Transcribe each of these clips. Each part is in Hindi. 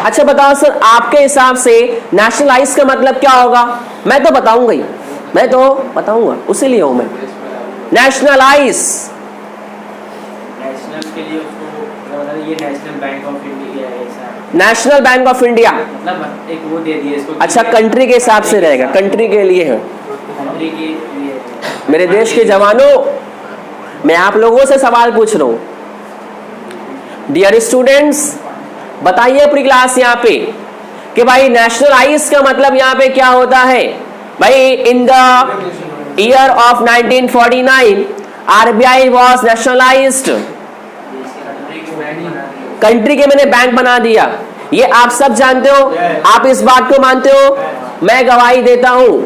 अच्छा बताओ सर, आपके हिसाब से नेशनलाइज का मतलब क्या होगा? मैं तो बताऊंगा ही, मैं तो बताऊंगा, उसीलिए हूं मैं। नेशनलाइज नेशनल के लिए उसको ये नेशनल बैंक ऑफ इंडिया है ऐसा। नेशनल बैंक ऑफ इंडिया मतलब एक वो दे दिए इसको। अच्छा, कंट्री के हिसाब से रहेगा, कंट्री के लिए है। कंट्री के लिए। मेरे देश के जवानों, मैं आप लोगों से सवाल पूछ रहा हूं। डियर स्टूडेंट्स, बताइए पूरी क्लास यहाँ पे कि भाई नेशनलाइज का मतलब यहाँ पे क्या होता है? भाई in the year of 1949 RBI was nationalised. Country के मैंने बैंक बना दिया, ये आप सब जानते हो, आप इस बात को मानते हो? मैं गवाही देता हूं,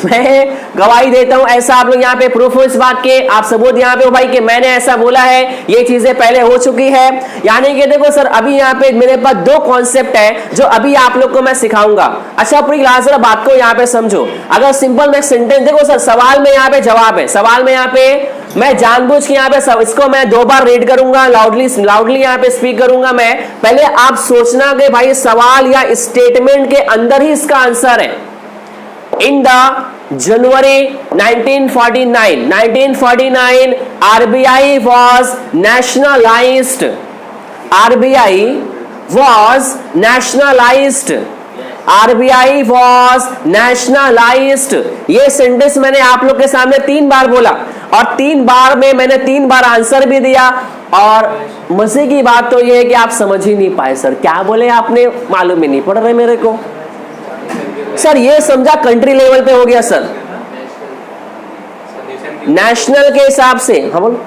मैं गवाही देता हूं, ऐसा आप लोग यहाँ पे प्रूफ हो इस बात के, आप सबूत यहाँ पे हो भाई कि मैंने ऐसा बोला है, ये चीजें पहले हो चुकी है। यानी कि देखो सर, अभी यहाँ पे मेरे पास दो कॉन्सेप्ट है जो अभी आप लोग को मैं सिखाऊंगा। अच्छा पूरी क्लास जरा बात को यहाँ पे समझो। अगर सिंपल में सेंटेंस, देखो सर सवाल में यहाँ पे जवाब है, सवाल में यहाँ पे मैं जानबूझ के यहाँ पे सब इसको मैं दो बार रीड करूंगा, लाउडली यहाँ पे स्पीक करूंगा मैं। पहले आप सोचना कि भाई सवाल या स्टेटमेंट के अंदर ही इसका आंसर है। In the January 1949 RBI was nationalized. RBI was nationalized. RBI was nationalized. ये सेंटेंस मैंने आप लोग के सामने 3 बार बोला और 3 बार में मैंने 3 बार आंसर भी दिया। और मजे की बात तो ये है कि आप समझ ही नहीं पाए सर, क्या बोले आपने मालूम ही नहीं पड़ रहे मेरे को। सर ये समझा कंट्री लेवल पे हो गया सर, नेशनल के हिसाब से। हाँ बोलो,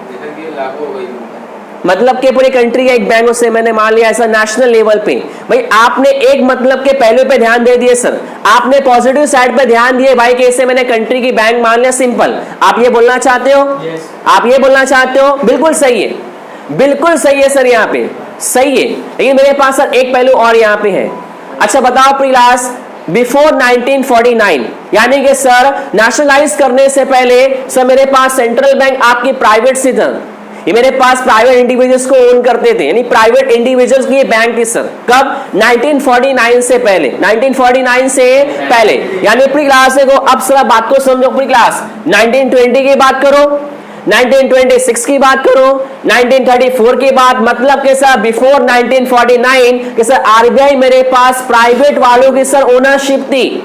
मतलब के पूरी कंट्री का एक बैंक से मैंने मान लिया ऐसा नेशनल लेवल पे। भाई आपने एक मतलब के पहले पे ध्यान दे दिए सर, आपने पॉजिटिव साइड पे ध्यान दिए भाई कि इसे मैंने कंट्री की बैंक मान लिया, सिंपल। आप ये बोलना चाहते हो? आप ये बोलना चाहते हो? बिल्कुल सही है, बिल्कुल सही है सर, यहाँ पे सही है। लेकिन मेरे पास सर एक पहलू और यहाँ पे है। अच्छा बताओ प्रीलास, बिफोर 1949 यानी कि सर नेशनलाइज करने से पहले सर मेरे पास सेंट्रल बैंक आपकी प्राइवेट सी था, ये मेरे पास प्राइवेट इंडिविजुअल्स को ओन करते थे, यानी प्राइवेट इंडिविजुअल्स की ये बैंक थी सर। कब? 1949 से पहले, 1949 से पहले। यानी पूरी क्लास को अब सर बात को समझो पूरी क्लास। 1920 की बात करो, 1926 की बात करो, 1934 की बात, मतलब कि सर बिफोर 1949 कि सर आरबीआई मेरे पास प्राइवेट वालों की सर ओनरशिप थी।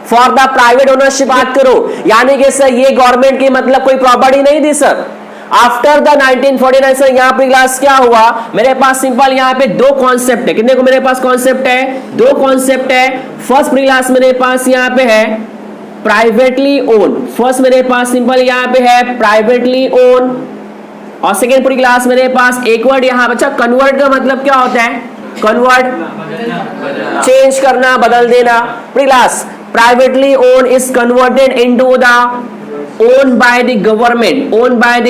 फॉर द प्राइवेट ओनरशिप बात करो, यानी कि सर ये गवर्नमेंट की मतलब कोई प्रॉपर्टी नहीं थी सर। आफ्टर द 1949 सर यहाँ पे क्लास क्या हुआ, मेरे पास सिंपल यहाँ पे दो कॉन्सेप्ट है। कितने को मेरे पास कॉन्सेप्ट है? दो कॉन्सेप्ट है। फर्स्ट क्लास मेरे पास यहाँ पे है प्राइवेटली ओन, फर्स्ट मेरे पास सिंपल यहाँ पे है प्राइवेटली ओन, और सेकेंड पूरी क्लास मेरे पास एक वर्ड यहाँ। अच्छा कन्वर्ट का मतलब क्या होता है? कन्वर्ट, चेंज करना, बदल देना। पूरी class privately own is converted into the own by the government, own by the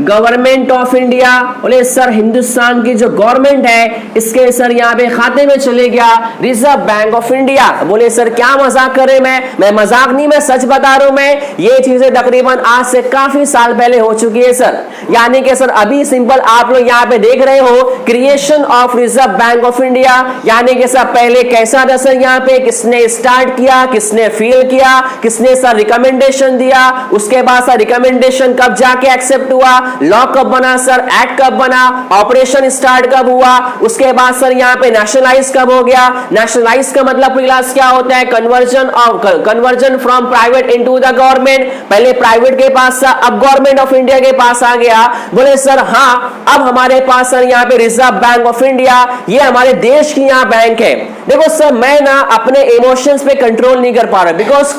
government of India. बोले सर हिंदुस्तान की जो गवर्नमेंट है इसके सर यहाँ पे खाते में चले गया रिजर्व बैंक ऑफ इंडिया। बोले सर क्या मजाक कर रहे? मैं मजाक नहीं, मैं सच बता रहा हूं। मैं ये चीजें तकरीबन आज से काफी साल पहले हो चुकी है सर। यानी कि सर अभी सिंपल आप लोग यहाँ पे देख रहे हो creation of reserve bank of India. यानी कि सर पहले कैसा था सर, यहाँ पे किसने स्टार्ट किया, किसने फेल किया, किसने सर रिकमेंडेशन दिया, उसके बाद सर रिकमेंडेशन कब जाके एक्सेप्ट हुआ, लॉ कब बना सर, एक्ट कब बना, ऑपरेशन स्टार्ट कब हुआ, उसके बाद सर यहाँ पे नेशनलाइज कब हो गया। नेशनलाइज का मतलब क्लास क्या होता है? Conversion from private into the government. पहले प्राइवेट के पास था, अब गवर्नमेंट ऑफ इंडिया के पास आ गया। बोले सर हाँ, अब हमारे पास सर यहाँ पे रिजर्व बैंक ऑफ इंडिया, ये हमारे देश की यहाँ बैंक है। देखो सर मैं ना अपने इमोशंस पे कंट्रोल नहीं कर पा रहा, बिकॉज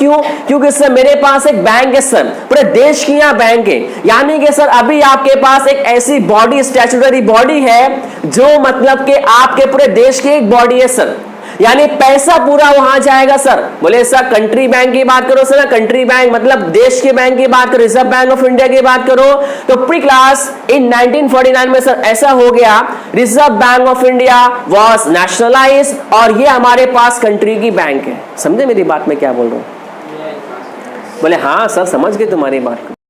क्योंकि सर मेरे पास एक बैंक है सर, पूरे देश की यहाँ बैंक है। यानी कि सर अभी आपके पास एक ऐसी बॉडी, स्टैट्यूटरी बॉडी है जो मतलब कि आपके पूरे देश की एक बॉडी है सर, यानी पैसा पूरा वहां जाएगा सर। बोले सर कंट्री बैंक की बात करो सर, कंट्री बैंक मतलब देश के बैंक की बात करो, रिजर्व बैंक ऑफ इंडिया की बात करो, तो प्री क्लास इन 1949 में सर ऐसा हो गया reserve bank of India was nationalise, और ये हमारे पास कंट्री की बैंक है। समझे मेरी बात में क्या बोल रहा हूं? बोले हाँ सर समझ गए तुम्हारी बात को।